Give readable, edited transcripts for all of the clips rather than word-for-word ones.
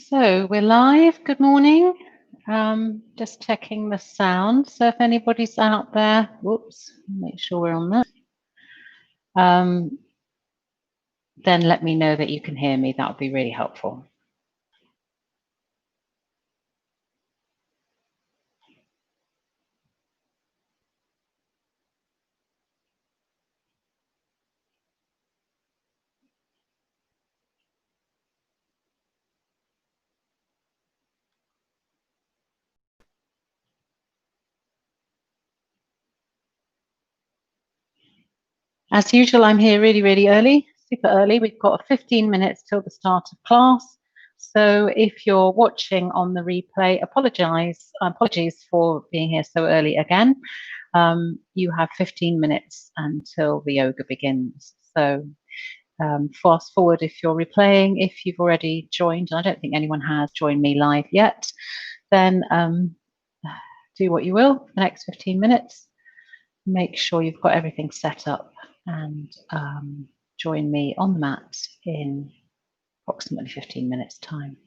So we're live. Good morning. Just checking the sound. So if anybody's out there, whoops, make sure we're on that. Then let me know that you can hear me. That would be really helpful. As usual, I'm here really early, super early. We've got 15 minutes till the start of class. So if you're watching on the replay, apologies for being here so early again. You have 15 minutes until the yoga begins. So fast forward if you're replaying. If you've already joined, I don't think anyone has joined me live yet, then do what you will for the next 15 minutes. Make sure you've got everything set up and join me on the mat in approximately 15 minutes time.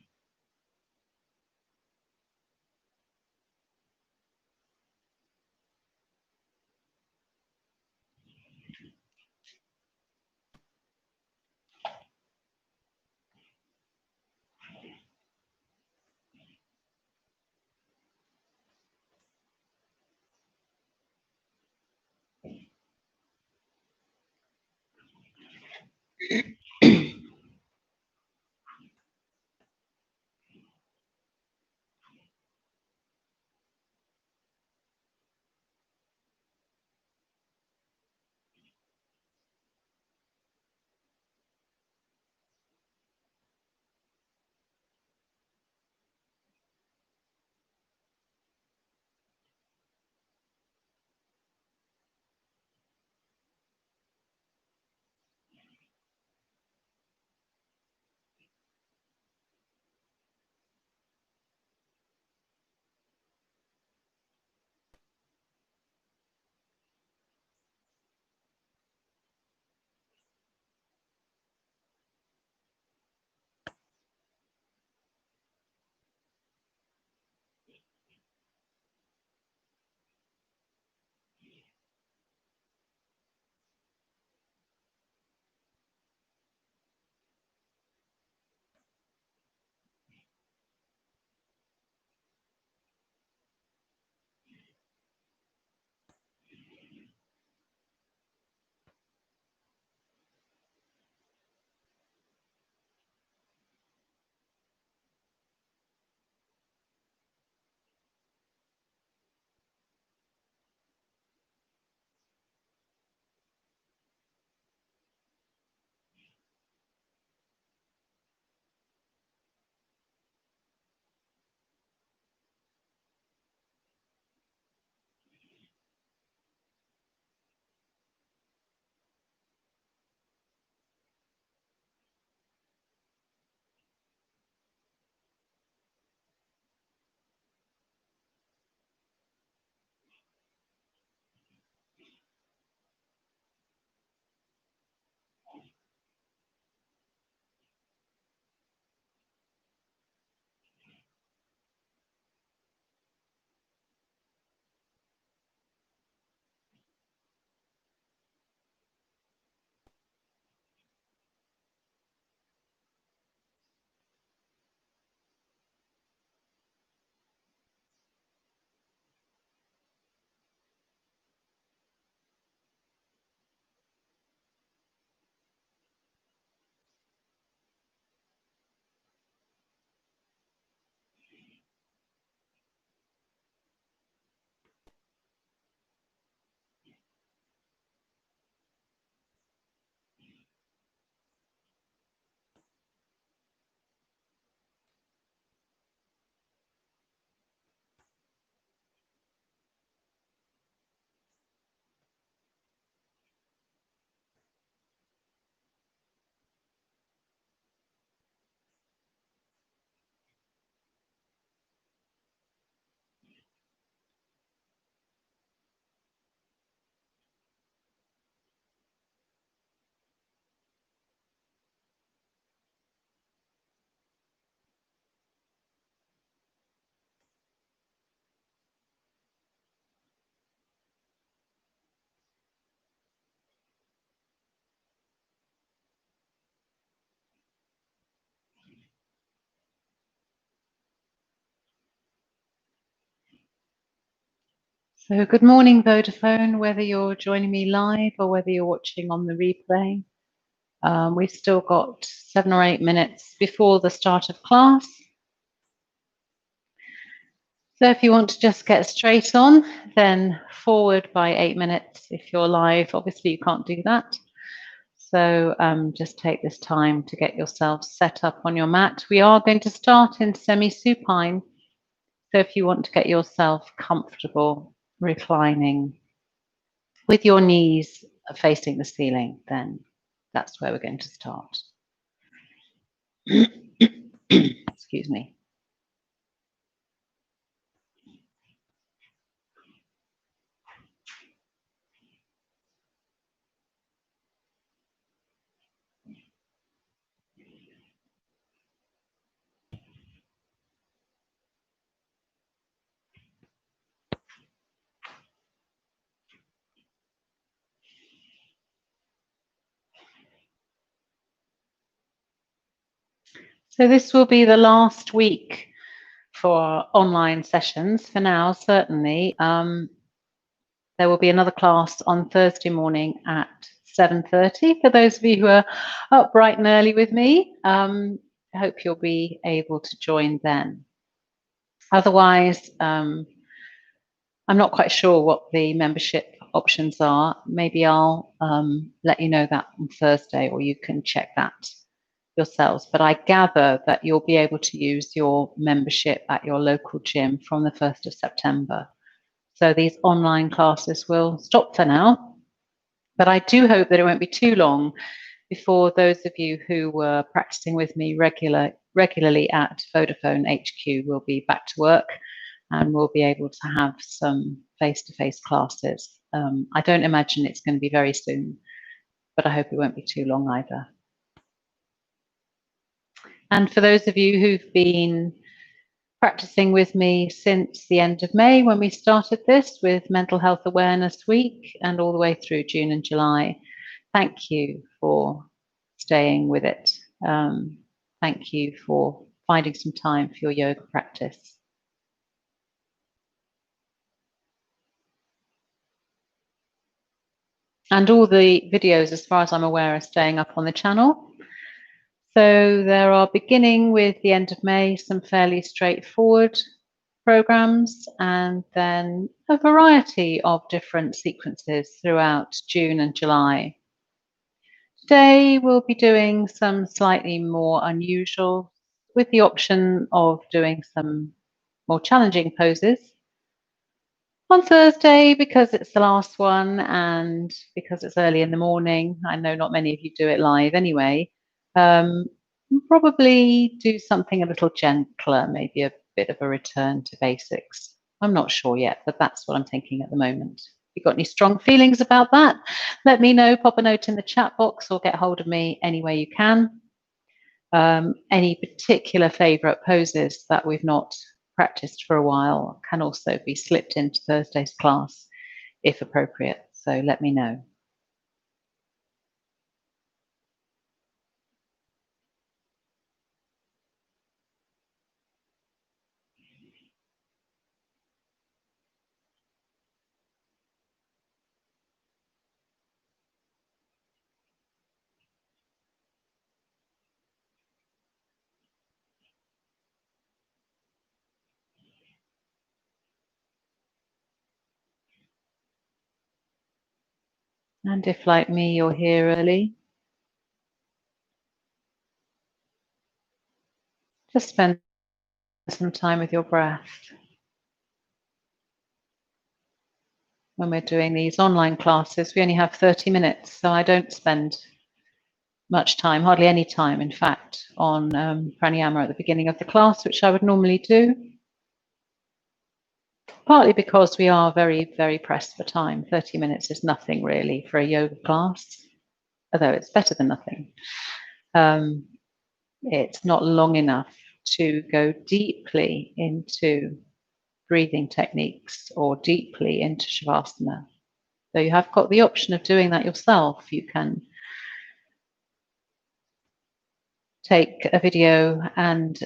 So good morning, Vodafone, whether you're joining me live or whether you're watching on the replay. We've still got 7 or 8 minutes before the start of class. So if you want to just get straight on, then forward by 8 minutes. If you're live, obviously you can't do that. So just take this time to get yourself set up on your mat. We are going to start in semi-supine. So if you want to get yourself comfortable reclining with your knees facing the ceiling, then that's where we're going to start. Excuse me. So this will be the last week for online sessions for now, certainly. There will be another class on Thursday morning at 7:30 for those of you who are up bright and early with me. I hope you'll be able to join then. Otherwise, I'm not quite sure what the membership options are. Maybe I'll let you know that on Thursday, or you can check that yourselves. But I gather that you'll be able to use your membership at your local gym from the 1st of September. So these online classes will stop for now. But I do hope that it won't be too long before those of you who were practicing with me regularly at Vodafone HQ will be back to work and we'll be able to have some face-to-face classes. I don't imagine it's going to be very soon, but I hope it won't be too long either. And for those of you who've been practicing with me since the end of May when we started this with Mental Health Awareness Week and all the way through June and July, thank you for staying with it. Thank you for finding some time for your yoga practice. And all the videos, as far as I'm aware, are staying up on the channel. So there are, beginning with the end of May, some fairly straightforward programs, and then a variety of different sequences throughout June and July. Today we'll be doing some slightly more unusual, with the option of doing some more challenging poses. On Thursday, because it's the last one and because it's early in the morning, I know not many of you do it live anyway, probably do something a little gentler, maybe a bit of a return to basics. I'm not sure yet, but that's what I'm thinking at the moment. If you've got any strong feelings about that, let me know, pop a note in the chat box or get hold of me any way you can. Any particular favourite poses that we've not practiced for a while can also be slipped into Thursday's class if appropriate, so let me know. And if, like me, you're here early, just spend some time with your breath. When we're doing these online classes, we only have 30 minutes, so I don't spend much time, hardly any time, in fact, on pranayama at the beginning of the class, which I would normally do. Partly because we are very, very pressed for time. 30 minutes is nothing really for a yoga class, although it's better than nothing. It's not long enough to go deeply into breathing techniques or deeply into Shavasana. So you have got the option of doing that yourself. You can take a video and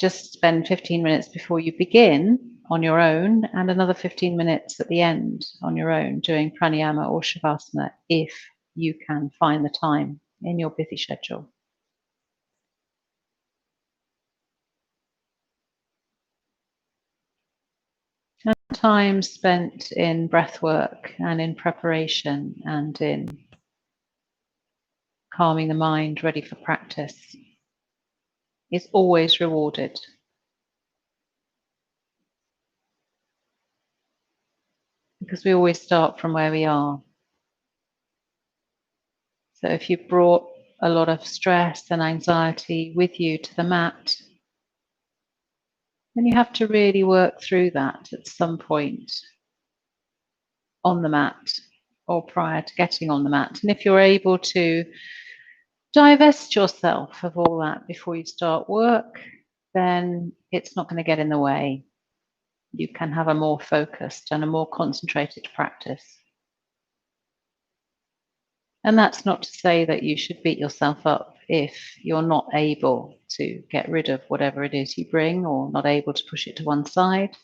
just spend 15 minutes before you begin on your own, and another 15 minutes at the end on your own doing pranayama or shavasana if you can find the time in your busy schedule. And time spent in breath work and in preparation and in calming the mind ready for practice is always rewarded. Because we always start from where we are. So if you brought a lot of stress and anxiety with you to the mat, then you have to really work through that at some point on the mat or prior to getting on the mat. And if you're able to divest yourself of all that before you start work, then it's not going to get in the way. You can have a more focused and a more concentrated practice. And that's not to say that you should beat yourself up if you're not able to get rid of whatever it is you bring or not able to push it to one side.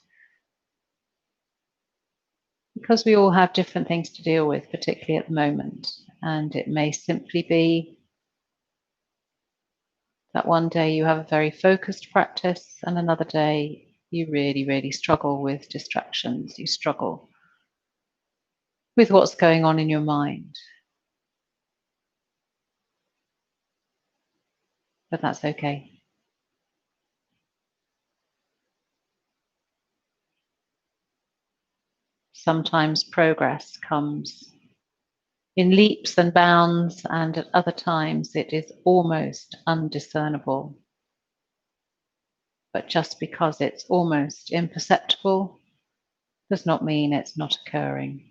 Because we all have different things to deal with, particularly at the moment. And it may simply be that one day you have a very focused practice and another day you really, really struggle with distractions. You struggle with what's going on in your mind. But that's okay. Sometimes progress comes in leaps and bounds, and at other times it is almost undiscernible. But just because it's almost imperceptible does not mean it's not occurring.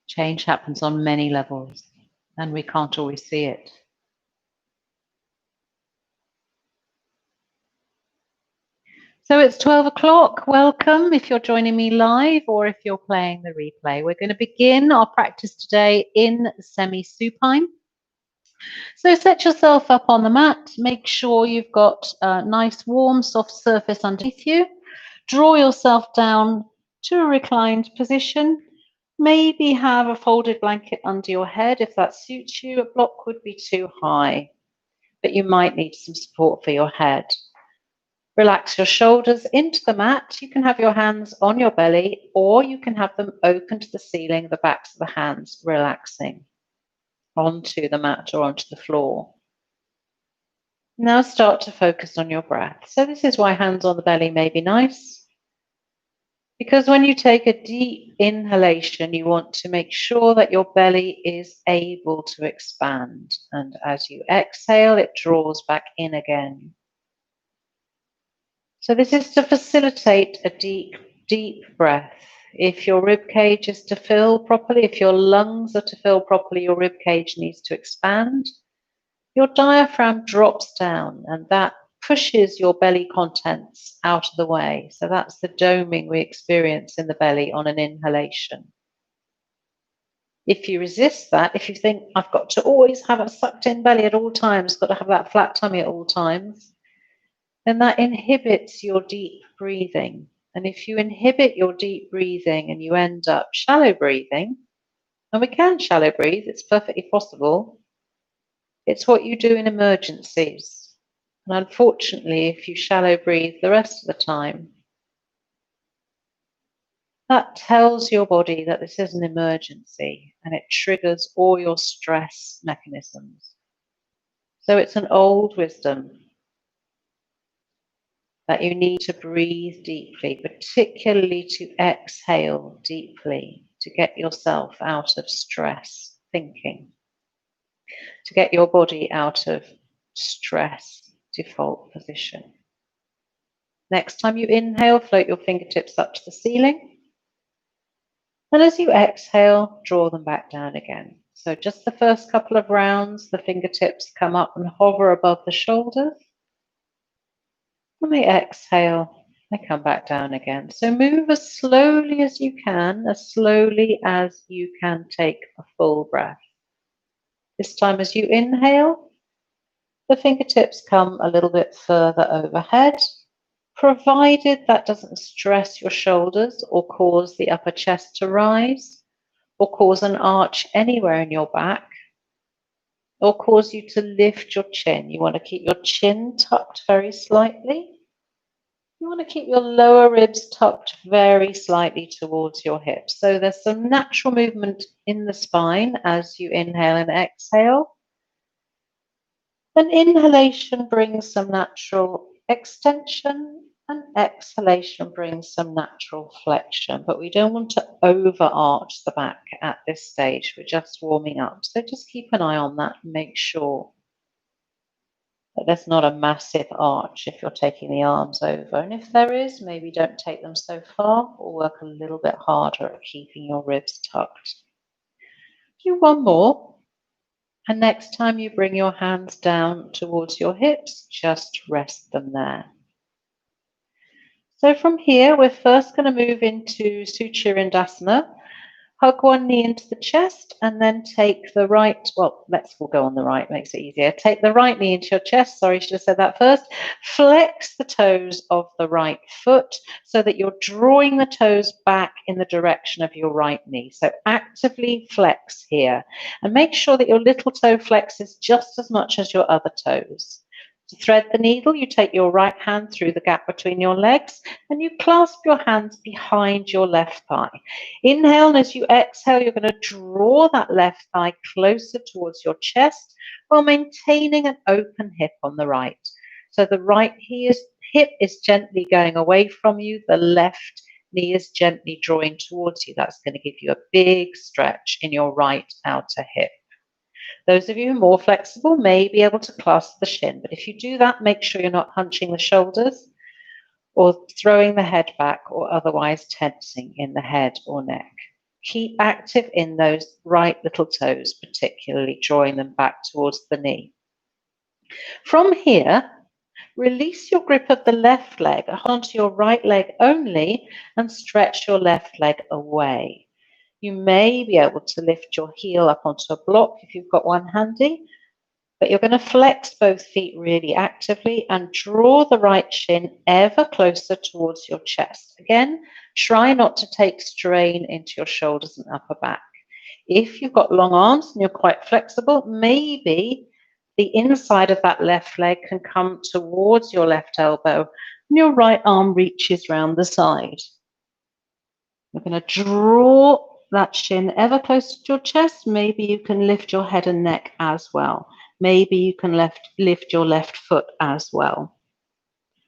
Change happens on many levels, and we can't always see it. So it's 12 o'clock. Welcome if you're joining me live or if you're playing the replay. We're going to begin our practice today in semi-supine. So set yourself up on the mat. Make sure you've got a nice, warm, soft surface underneath you. Draw yourself down to a reclined position. Maybe have a folded blanket under your head if that suits you. A block would be too high, but you might need some support for your head. Relax your shoulders into the mat. You can have your hands on your belly, or you can have them open to the ceiling, the backs of the hands relaxing onto the mat or onto the floor. Now start to focus on your breath. So this is why hands on the belly may be nice, because when you take a deep inhalation, you want to make sure that your belly is able to expand. And as you exhale, it draws back in again. So this is to facilitate a deep, deep breath. If your rib cage is to fill properly, if your lungs are to fill properly, your rib cage needs to expand. Your diaphragm drops down and that pushes your belly contents out of the way. So that's the doming we experience in the belly on an inhalation. If you resist that, if you think, I've got to always have a sucked in belly at all times, got to have that flat tummy at all times, then that inhibits your deep breathing. And if you inhibit your deep breathing and you end up shallow breathing, and we can shallow breathe, it's perfectly possible, it's what you do in emergencies. And unfortunately, if you shallow breathe the rest of the time, that tells your body that this is an emergency and it triggers all your stress mechanisms. So it's an old wisdom that you need to breathe deeply, particularly to exhale deeply, to get yourself out of stress thinking, to get your body out of stress default position. Next time you inhale, float your fingertips up to the ceiling. And as you exhale, draw them back down again. So just the first couple of rounds, the fingertips come up and hover above the shoulders. When they exhale, they come back down again. So move as slowly as you can take a full breath. This time as you inhale, the fingertips come a little bit further overhead provided that doesn't stress your shoulders or cause the upper chest to rise, or cause an arch anywhere in your back, or cause you to lift your chin. You want to keep your chin tucked very slightly. You want to keep your lower ribs tucked very slightly towards your hips. So there's some natural movement in the spine as you inhale and exhale. An inhalation brings some natural extension, and exhalation brings some natural flexion, but we don't want to overarch the back at this stage. We're just warming up. So just keep an eye on that and make sure that there's not a massive arch if you're taking the arms over. And if there is, maybe don't take them so far, or work a little bit harder at keeping your ribs tucked. Do one more. And next time you bring your hands down towards your hips, just rest them there. So from here, we're first going to move into Suchirindasana. Hug one knee into the chest and then take the right, we'll go on the right, makes it easier. Take the right knee into your chest. Sorry, I should have said that first. Flex the toes of the right foot so that you're drawing the toes back in the direction of your right knee. So actively flex here and make sure that your little toe flexes just as much as your other toes. To thread the needle, you take your right hand through the gap between your legs and you clasp your hands behind your left thigh. Inhale, and as you exhale, you're going to draw that left thigh closer towards your chest while maintaining an open hip on the right. So the right hip is gently going away from you, the left knee is gently drawing towards you. That's going to give you a big stretch in your right outer hip. Those of you who are more flexible may be able to clasp the shin, but if you do that, make sure you're not hunching the shoulders or throwing the head back or otherwise tensing in the head or neck. Keep active in those right little toes, particularly drawing them back towards the knee. From here, release your grip of the left leg onto your right leg only and stretch your left leg away. You may be able to lift your heel up onto a block if you've got one handy, but you're going to flex both feet really actively and draw the right shin ever closer towards your chest. Again, try not to take strain into your shoulders and upper back. If you've got long arms and you're quite flexible, maybe the inside of that left leg can come towards your left elbow and your right arm reaches round the side. You're going to draw that shin ever closer to your chest. Maybe you can lift your head and neck as well. Maybe you can lift your left foot as well.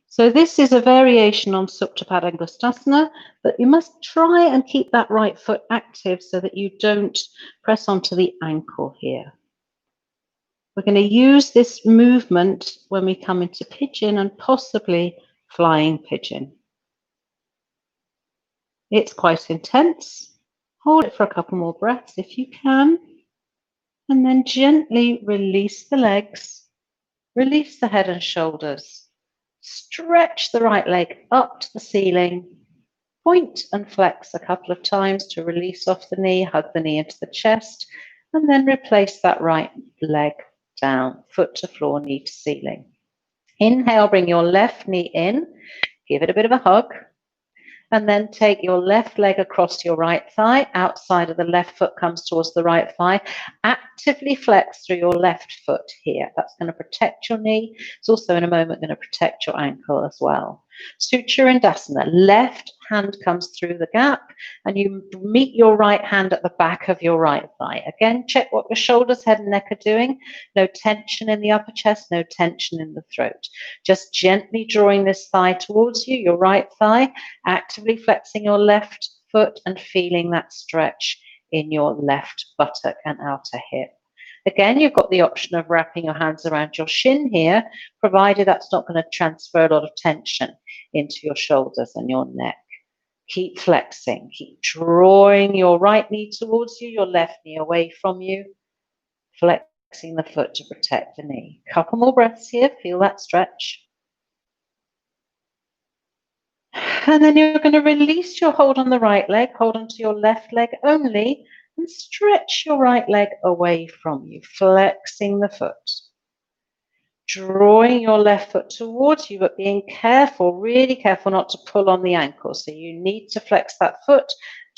So this is a variation on Supta Padangusthasana, but you must try and keep that right foot active so that you don't press onto the ankle here. We're going to use this movement when we come into pigeon and possibly flying pigeon. It's quite intense. Hold it for a couple more breaths if you can. And then gently release the legs, release the head and shoulders. Stretch the right leg up to the ceiling. Point and flex a couple of times to release off the knee, hug the knee into the chest, and then replace that right leg down, foot to floor, knee to ceiling. Inhale, bring your left knee in, give it a bit of a hug. And then take your left leg across your right thigh. Outside of the left foot comes towards the right thigh. Actively flex through your left foot here. That's going to protect your knee. It's also in a moment going to protect your ankle as well. Suchirindasana. Left hand comes through the gap and you meet your right hand at the back of your right thigh. Again, check what your shoulders, head and neck are doing. No tension in the upper chest, no tension in the throat. Just gently drawing this thigh towards you, your right thigh, actively flexing your left foot and feeling that stretch in your left buttock and outer hip. Again, you've got the option of wrapping your hands around your shin here, provided that's not going to transfer a lot of tension into your shoulders and your neck. Keep flexing, keep drawing your right knee towards you, your left knee away from you, flexing the foot to protect the knee. Couple more breaths here, feel that stretch. And then you're going to release your hold on the right leg, hold onto your left leg only, and stretch your right leg away from you, flexing the foot. Drawing your left foot towards you, but being careful, really careful not to pull on the ankle. So you need to flex that foot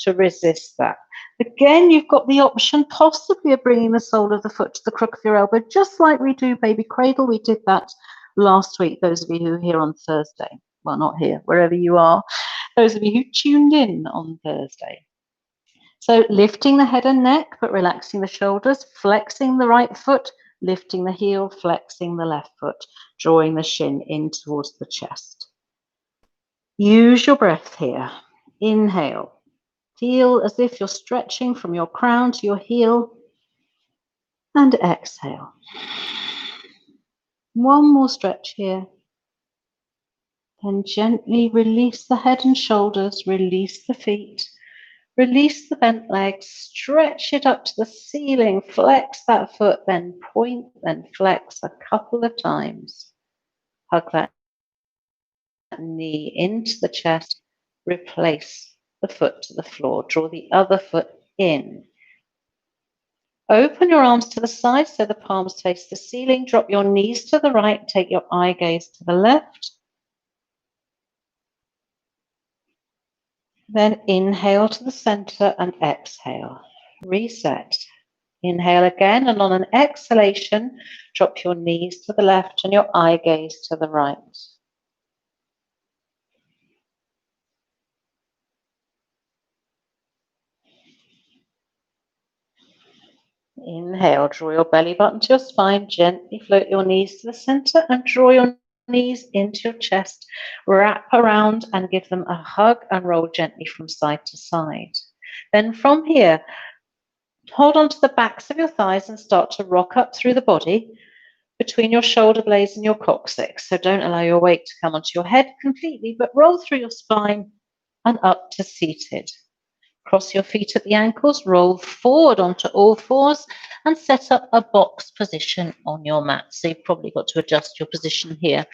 to resist that. Again, you've got the option possibly of bringing the sole of the foot to the crook of your elbow, just like we do baby cradle. We did that last week, those of you who are here on Thursday. Well, not here, wherever you are. Those of you who tuned in on Thursday. So lifting the head and neck, but relaxing the shoulders, flexing the right foot, lifting the heel, flexing the left foot, drawing the shin in towards the chest. Use your breath here. Inhale. Feel as if you're stretching from your crown to your heel. And exhale. One more stretch here. Then gently release the head and shoulders, release the feet. Release the bent legs, stretch it up to the ceiling, flex that foot, then point, then flex a couple of times. Hug that knee into the chest, replace the foot to the floor, draw the other foot in. Open your arms to the side so the palms face the ceiling, drop your knees to the right, take your eye gaze to the left. Then inhale to the center and exhale. Reset. Inhale again, and on an exhalation, drop your knees to the left and your eye gaze to the right. Inhale, draw your belly button to your spine, gently float your knees to the center and draw your knees into your chest. Wrap around and give them a hug and roll gently from side to side. Then from here, hold on to the backs of your thighs and start to rock up through the body between your shoulder blades and your coccyx. So don't allow your weight to come onto your head completely, but roll through your spine and up to seated. Cross your feet at the ankles, roll forward onto all fours and set up a box position on your mat. So you've probably got to adjust your position here.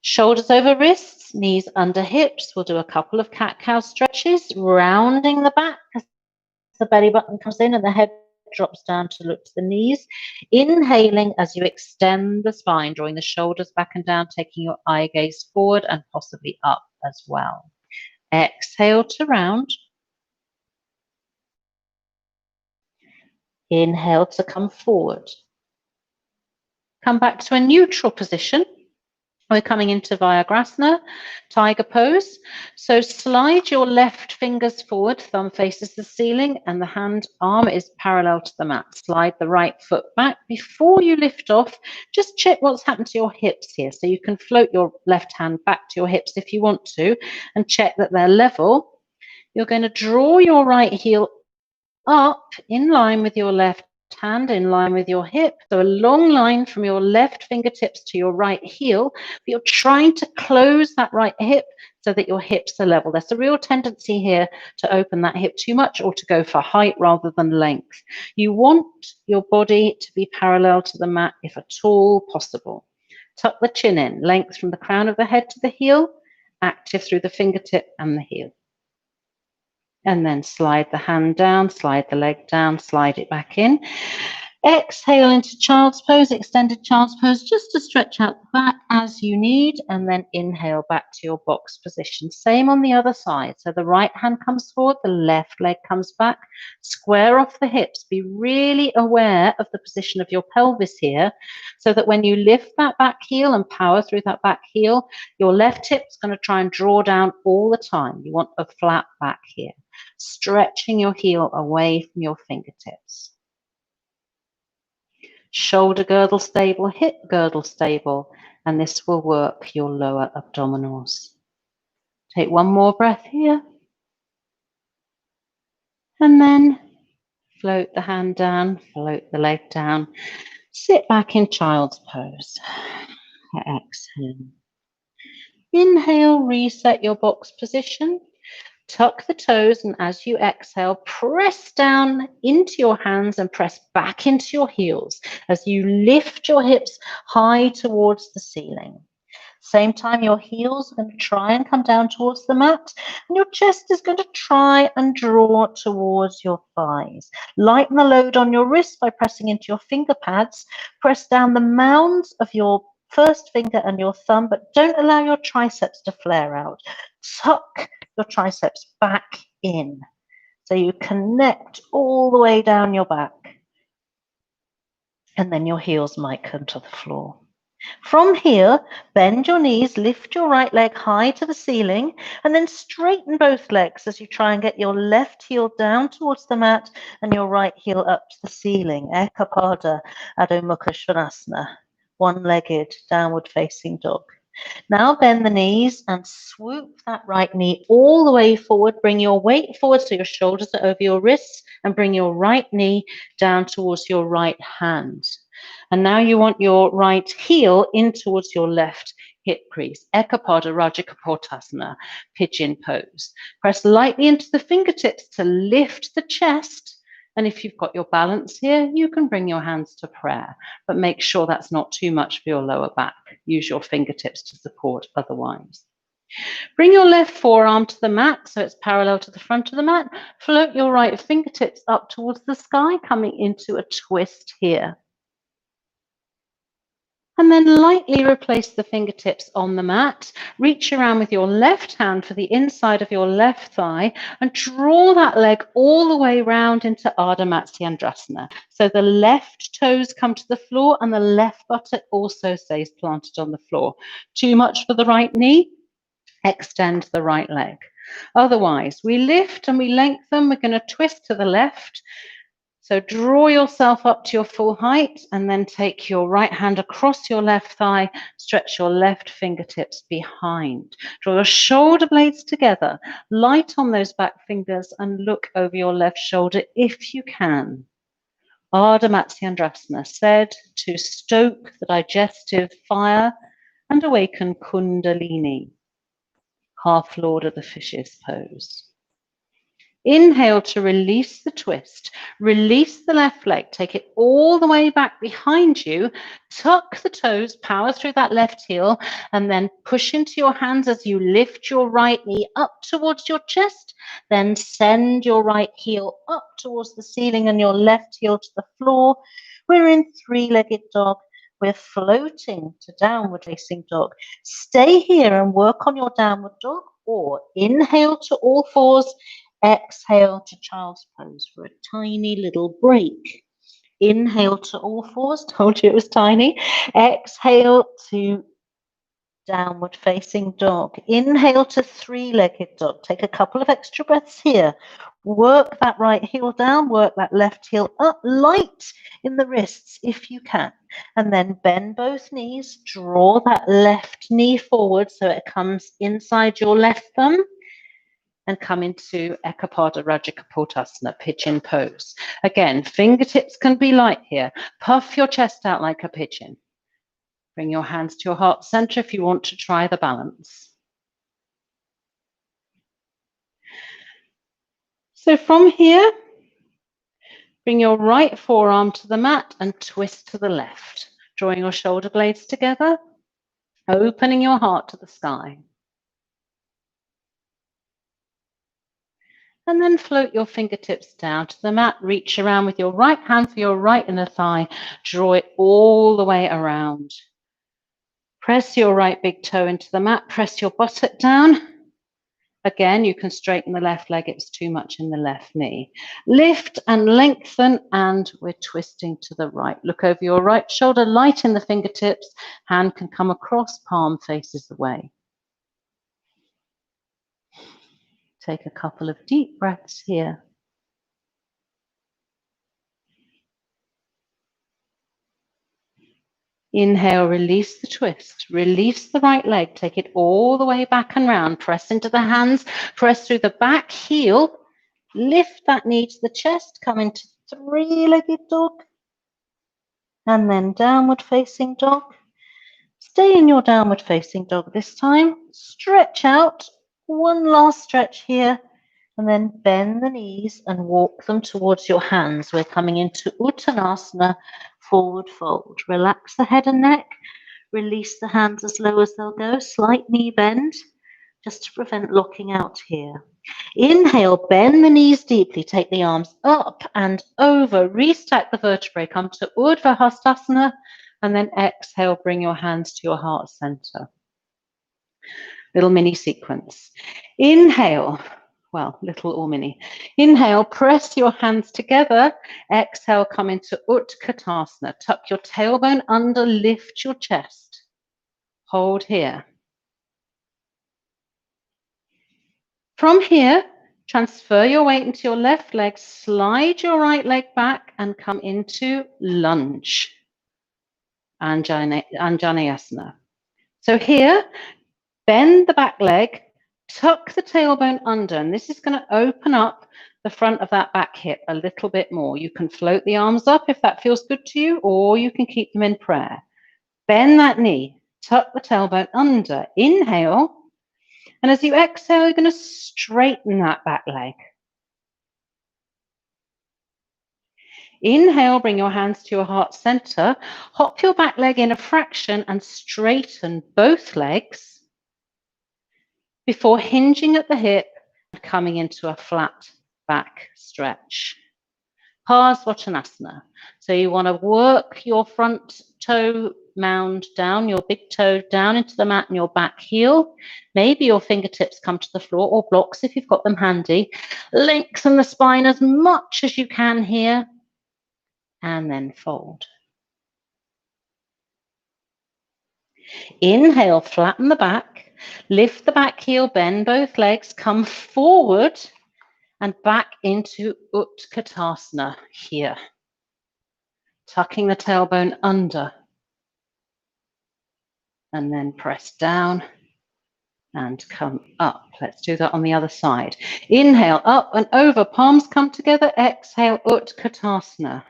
Shoulders over wrists, knees under hips. We'll do a couple of cat-cow stretches, rounding the back as the belly button comes in and the head drops down to look to the knees. Inhaling as you extend the spine, drawing the shoulders back and down, taking your eye gaze forward and possibly up as well. Exhale to round. Inhale to come forward. Come back to a neutral position. We're coming into Vajragasana, tiger pose. So slide your left fingers forward, thumb faces the ceiling, and the arm is parallel to the mat. Slide the right foot back. Before you lift off, just check what's happened to your hips here. So you can float your left hand back to your hips if you want to, and check that they're level. You're going to draw your right heel up in line with your left hand, in line with your hip. So a long line from your left fingertips to your right heel, but you're trying to close that right hip so that your hips are level. There's a real tendency here to open that hip too much or to go for height rather than length. You want your body to be parallel to the mat if at all possible. Tuck the chin in, length from the crown of the head to the heel, active through the fingertip and the heel. And then slide the hand down, slide the leg down, slide it back in. Exhale into child's pose, extended child's pose, just to stretch out the back as you need, and then inhale back to your box position. Same on the other side. So the right hand comes forward, the left leg comes back. Square off the hips. Be really aware of the position of your pelvis here, so that when you lift that back heel and power through that back heel, your left hip's going to try and draw down all the time. You want a flat back here. Stretching your heel away from your fingertips. Shoulder girdle stable, hip girdle stable, and this will work your lower abdominals. Take one more breath here. And then float the hand down, float the leg down. Sit back in child's pose. Exhale. Inhale, reset your box position. Tuck the toes, and as you exhale, press down into your hands and press back into your heels as you lift your hips high towards the ceiling. Same time, your heels are going to try and come down towards the mat, and your chest is going to try and draw towards your thighs. Lighten the load on your wrist by pressing into your finger pads. Press down the mounds of your first finger and your thumb, but don't allow your triceps to flare out. Tuck your triceps back in so you connect all the way down your back. And then your heels might come to the floor. From here, bend your knees, lift your right leg high to the ceiling, and then straighten both legs as you try and get your left heel down towards the mat and your right heel up to the ceiling. Ekapada Adho Mukha Svanasana, one-legged downward facing dog. Now bend the knees and swoop that right knee all the way forward. Bring your weight forward so your shoulders are over your wrists, and bring your right knee down towards your right hand. And now you want your right heel in towards your left hip crease. Ekapada Rajakapotasana, pigeon pose. Press lightly into the fingertips to lift the chest. And if you've got your balance here, you can bring your hands to prayer, but make sure that's not too much for your lower back. Use your fingertips to support otherwise. Bring your left forearm to the mat so it's parallel to the front of the mat. Float your right fingertips up towards the sky, coming into a twist here. And then lightly replace the fingertips on the mat. Reach around with your left hand for the inside of your left thigh and draw that leg all the way round into Ardha Matsyendrasana. So the left toes come to the floor and the left buttock also stays planted on the floor. Too much for the right knee? Extend the right leg. Otherwise, we lift and we lengthen. We're going to twist to the left. So draw yourself up to your full height and then take your right hand across your left thigh, stretch your left fingertips behind. Draw your shoulder blades together, light on those back fingers and look over your left shoulder if you can. Ardha Matsyendrasana, said to stoke the digestive fire and awaken Kundalini. Half Lord of the Fishes pose. Inhale to release the twist. Release the left leg. Take it all the way back behind you. Tuck the toes, power through that left heel, and then push into your hands as you lift your right knee up towards your chest. Then send your right heel up towards the ceiling and your left heel to the floor. We're in three-legged dog. We're floating to downward facing dog. Stay here and work on your downward dog, or inhale to all fours. Exhale to child's pose for a tiny little break. Inhale to all fours. Told you it was tiny. Exhale to downward facing dog. Inhale to three-legged dog. Take a couple of extra breaths here. Work that right heel down. Work that left heel up. Light in the wrists if you can. And then bend both knees. Draw that left knee forward so it comes inside your left thumb. And come into Ekapada Rajakapotasana, pigeon pose. Again, fingertips can be light here. Puff your chest out like a pigeon. Bring your hands to your heart center if you want to try the balance. So from here, bring your right forearm to the mat and twist to the left, drawing your shoulder blades together, opening your heart to the sky. And then float your fingertips down to the mat. Reach around with your right hand for your right inner thigh. Draw it all the way around. Press your right big toe into the mat. Press your buttock down. Again, you can straighten the left leg. It's too much in the left knee. Lift and lengthen, and we're twisting to the right. Look over your right shoulder, lighten the fingertips. Hand can come across, palm faces away. Take a couple of deep breaths here. Inhale, release the twist. Release the right leg. Take it all the way back and round. Press into the hands. Press through the back heel. Lift that knee to the chest. Come into three-legged dog. And then downward facing dog. Stay in your downward facing dog this time. Stretch out. One last stretch here. And then bend the knees and walk them towards your hands. We're coming into Uttanasana, forward fold. Relax the head and neck. Release the hands as low as they'll go. Slight knee bend, just to prevent locking out here. Inhale, bend the knees deeply. Take the arms up and over. Restack the vertebrae. Come to Urdhva Hastasana. And then exhale, bring your hands to your heart center. Little mini sequence. Inhale. Well, little or mini. Inhale, press your hands together. Exhale, come into Utkatasana. Tuck your tailbone under, lift your chest. Hold here. From here, transfer your weight into your left leg, slide your right leg back and come into lunge. Anjaneyasana. So here, bend the back leg, tuck the tailbone under, and this is going to open up the front of that back hip a little bit more. You can float the arms up if that feels good to you, or you can keep them in prayer. Bend that knee, tuck the tailbone under, inhale, and as you exhale, you're going to straighten that back leg. Inhale, bring your hands to your heart center, hop your back leg in a fraction and straighten both legs before hinging at the hip and coming into a flat back stretch. Parsvottanasana. So you want to work your front toe mound down, your big toe down into the mat and your back heel. Maybe your fingertips come to the floor or blocks if you've got them handy. Lengthen the spine as much as you can here and then fold. Inhale, flatten the back, lift the back heel, bend both legs, come forward and back into Utkatasana here. Tucking the tailbone under and then press down and come up. Let's do that on the other side. Inhale, up and over, palms come together. Exhale, Utkatasana.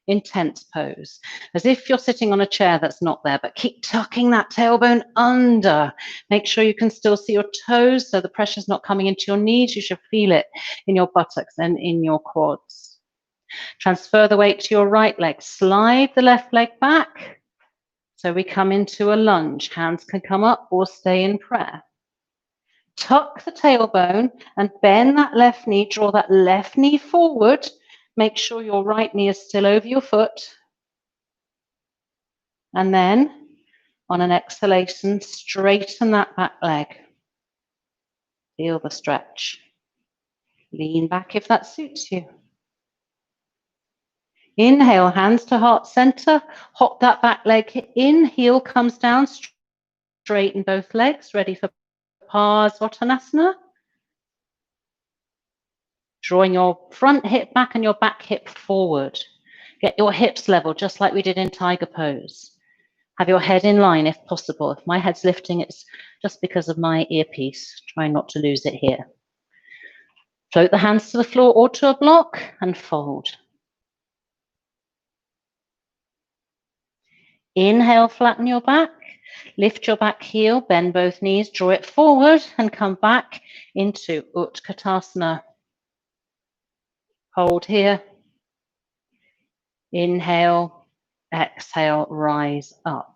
Intense pose, as if you're sitting on a chair that's not there, but keep tucking that tailbone under. Make sure you can still see your toes, so the pressure's not coming into your knees. You should feel it in your buttocks and in your quads. Transfer the weight to your right leg. Slide the left leg back. So we come into a lunge. Hands can come up or stay in prayer. Tuck the tailbone and bend that left knee. Draw that left knee forward. Make sure your right knee is still over your foot. And then, on an exhalation, straighten that back leg. Feel the stretch. Lean back if that suits you. Inhale, hands to heart center. Hop that back leg in. Heel comes down. Straighten both legs. Ready for Parsvottanasana. Drawing your front hip back and your back hip forward. Get your hips level, just like we did in tiger pose. Have your head in line if possible. If my head's lifting, it's just because of my earpiece. Try not to lose it here. Float the hands to the floor or to a block and fold. Inhale, flatten your back. Lift your back heel, bend both knees, draw it forward and come back into Utkatasana. Hold here. Inhale, exhale, rise up.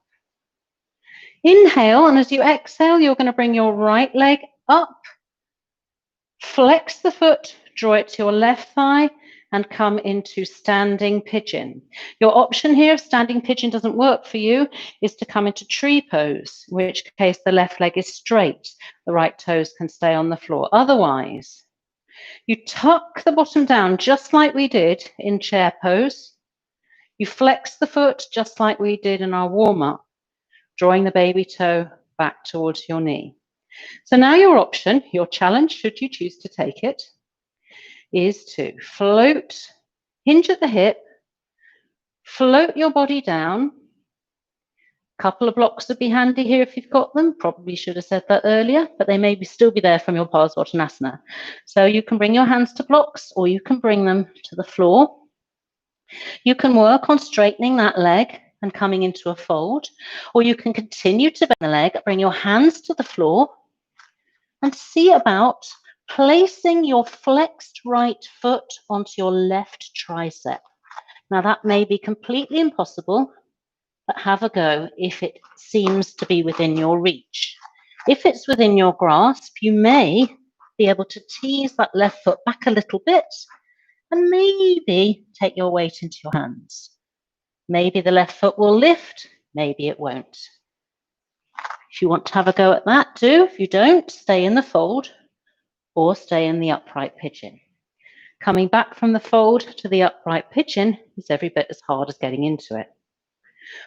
Inhale, and as you exhale, you're going to bring your right leg up. Flex the foot, draw it to your left thigh, and come into standing pigeon. Your option here, if standing pigeon doesn't work for you, is to come into tree pose, in which case the left leg is straight. The right toes can stay on the floor. Otherwise, you tuck the bottom down just like we did in chair pose. You flex the foot just like we did in our warm-up, drawing the baby toe back towards your knee. So now your option, your challenge, should you choose to take it, is to float, hinge at the hip, float your body down. A couple of blocks would be handy here if you've got them. Probably should have said that earlier, but they may still be there from your Parsvottanasana. So you can bring your hands to blocks or you can bring them to the floor. You can work on straightening that leg and coming into a fold, or you can continue to bend the leg, bring your hands to the floor and see about placing your flexed right foot onto your left tricep. Now that may be completely impossible, but have a go if it seems to be within your reach. If it's within your grasp, you may be able to tease that left foot back a little bit and maybe take your weight into your hands. Maybe the left foot will lift, maybe it won't. If you want to have a go at that, do. If you don't, stay in the fold or stay in the upright pigeon. Coming back from the fold to the upright pigeon is every bit as hard as getting into it.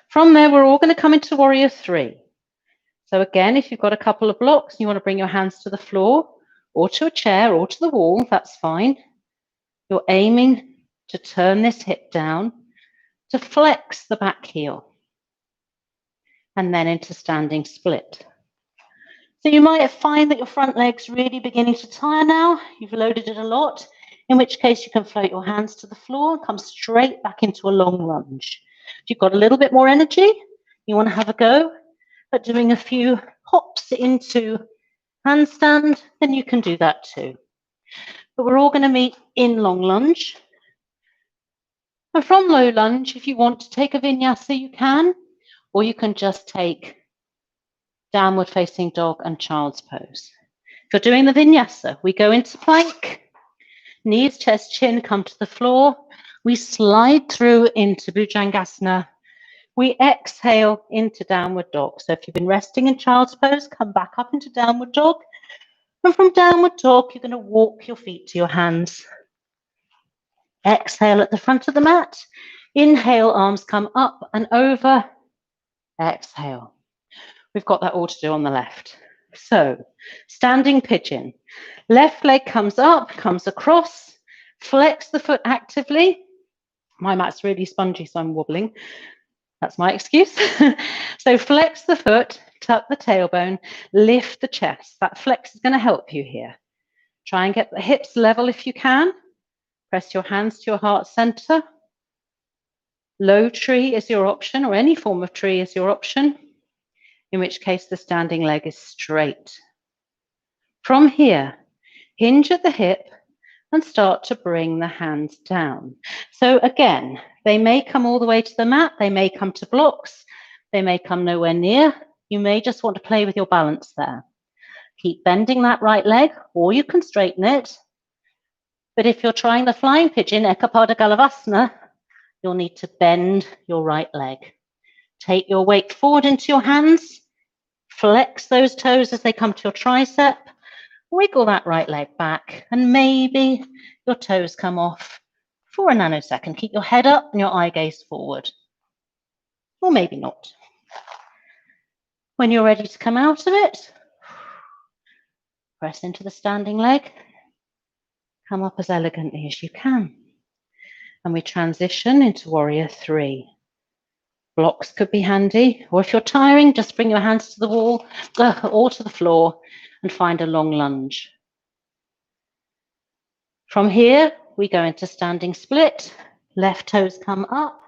From there, we're all going to come into warrior three. So again, if you've got a couple of blocks, you want to bring your hands to the floor or to a chair or to the wall, that's fine. You're aiming to turn this hip down, to flex the back heel, and then into standing split. So you might find that your front leg's really beginning to tire now. You've loaded it a lot, in which case you can float your hands to the floor and come straight back into a long lunge. If you've got a little bit more energy, you want to have a go at doing a few hops into handstand, then you can do that too. But we're all going to meet in long lunge. And from low lunge, if you want to take a vinyasa, you can, or you can just take downward facing dog and child's pose. If you're doing the vinyasa, we go into plank, knees, chest, chin, come to the floor. We slide through into Bhujangasana. We exhale into downward dog. So if you've been resting in child's pose, come back up into downward dog. And from downward dog, you're going to walk your feet to your hands. Exhale at the front of the mat. Inhale, arms come up and over. Exhale. We've got that all to do on the left. So, standing pigeon. Left leg comes up, comes across. Flex the foot actively. My mat's really spongy, so I'm wobbling. That's my excuse. So flex the foot, tuck the tailbone, lift the chest. That flex is going to help you here. Try and get the hips level if you can. Press your hands to your heart center. Low tree is your option, or any form of tree is your option, in which case the standing leg is straight. From here, hinge at the hip and start to bring the hands down. So again, they may come all the way to the mat, they may come to blocks, they may come nowhere near. You may just want to play with your balance there. Keep bending that right leg, or you can straighten it. But if you're trying the flying pigeon, Ekapada Galavasana, you'll need to bend your right leg. Take your weight forward into your hands, flex those toes as they come to your tricep, wiggle that right leg back, and maybe your toes come off for a nanosecond. Keep your head up and your eye gaze forward. Or maybe not. When you're ready to come out of it, press into the standing leg. Come up as elegantly as you can. And we transition into warrior three. Blocks could be handy, or if you're tiring, just bring your hands to the wall or to the floor and find a long lunge. From here, we go into standing split. Left toes come up,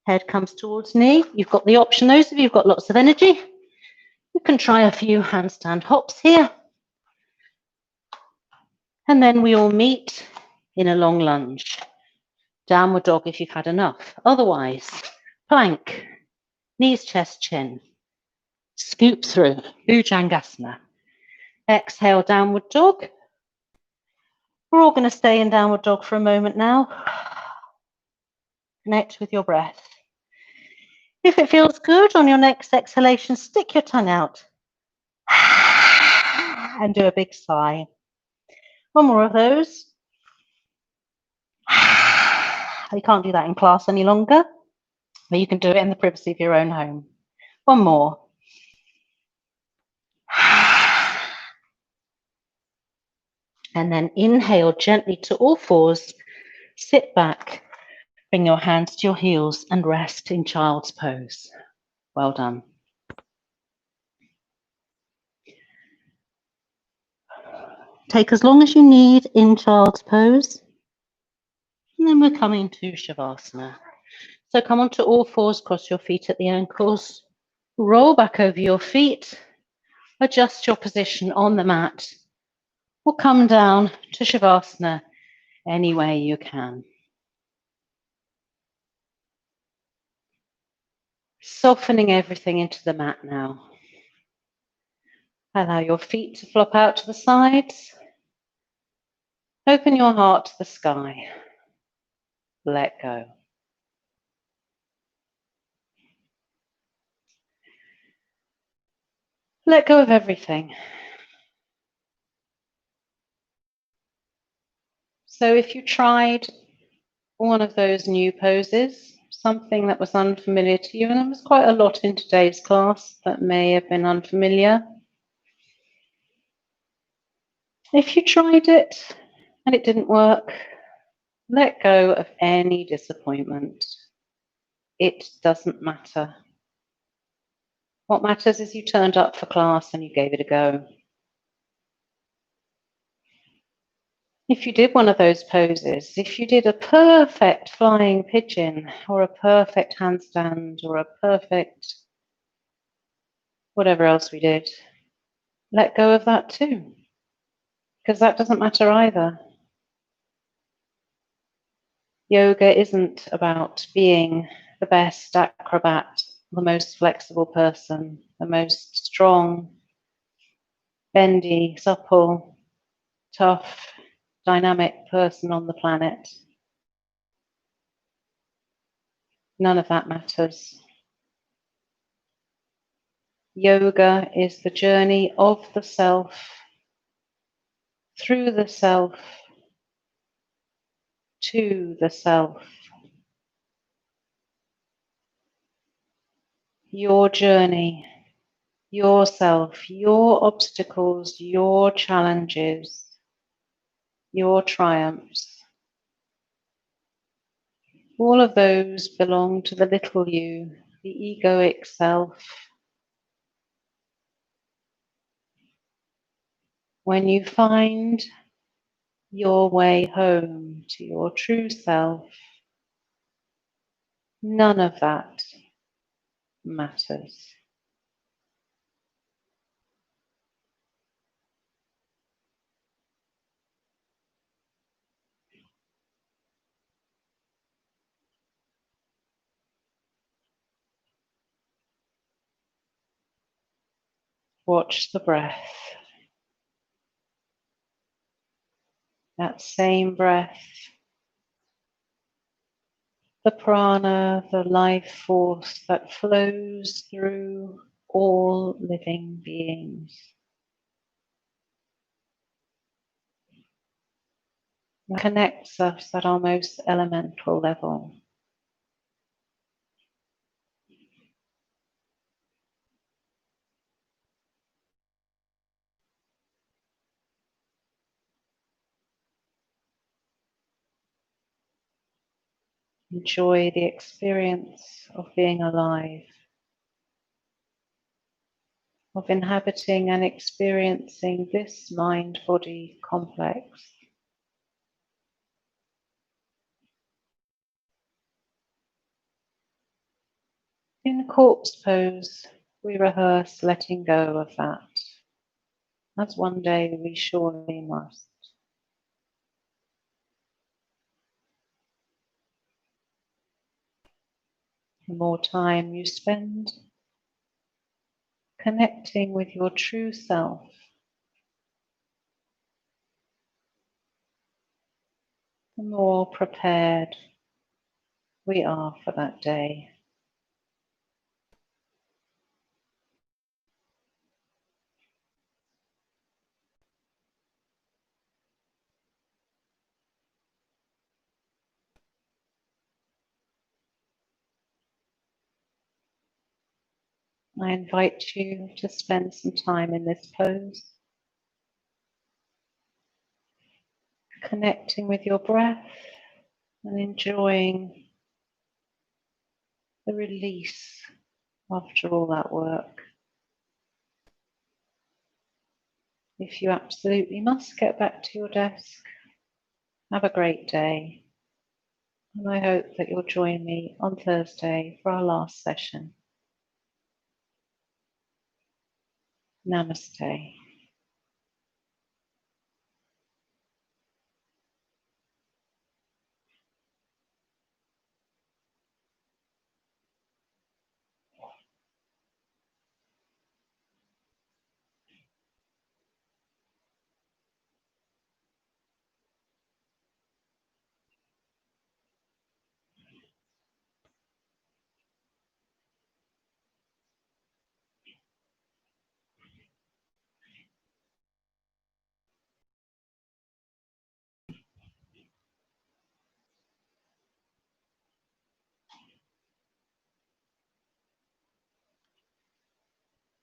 head comes towards knee. You've got the option, those of you who've got lots of energy, you can try a few handstand hops here. And then we all meet in a long lunge. Downward dog if you've had enough. Otherwise, plank, knees, chest, chin. Scoop through, Bhujangasana. Exhale, downward dog. We're all going to stay in downward dog for a moment now. Connect with your breath. If it feels good on your next exhalation, stick your tongue out and do a big sigh. One more of those. You can't do that in class any longer, but you can do it in the privacy of your own home. One more. And then inhale gently to all fours, sit back, bring your hands to your heels and rest in child's pose. Well done. Take as long as you need in child's pose. And then we're coming to Shavasana. So come onto all fours, cross your feet at the ankles, roll back over your feet, adjust your position on the mat, or come down to Shavasana any way you can. Softening everything into the mat now. Allow your feet to flop out to the sides. Open your heart to the sky. Let go. Let go of everything. So if you tried one of those new poses, something that was unfamiliar to you, and there was quite a lot in today's class that may have been unfamiliar. If you tried it and it didn't work, let go of any disappointment. It doesn't matter. What matters is you turned up for class and you gave it a go. If you did one of those poses, if you did a perfect flying pigeon or a perfect handstand or a perfect whatever else we did, let go of that too, because that doesn't matter either. Yoga isn't about being the best acrobat, the most flexible person, the most strong, bendy, supple, tough, dynamic person on the planet. None of that matters. Yoga is the journey of the self, through the self, to the self. Your journey, yourself, your obstacles, your challenges, your triumphs. All of those belong to the little you, the egoic self. When you find your way home to your true self, none of that matters. Watch the breath. That same breath, the prana, the life force that flows through all living beings. That connects us at our most elemental level. Enjoy the experience of being alive, of inhabiting and experiencing this mind-body complex. In corpse pose, we rehearse letting go of that, as one day we surely must. The more time you spend connecting with your true self, the more prepared we are for that day. I invite you to spend some time in this pose, connecting with your breath and enjoying the release after all that work. If you absolutely must get back to your desk, have a great day. And I hope that you'll join me on Thursday for our last session. Namaste.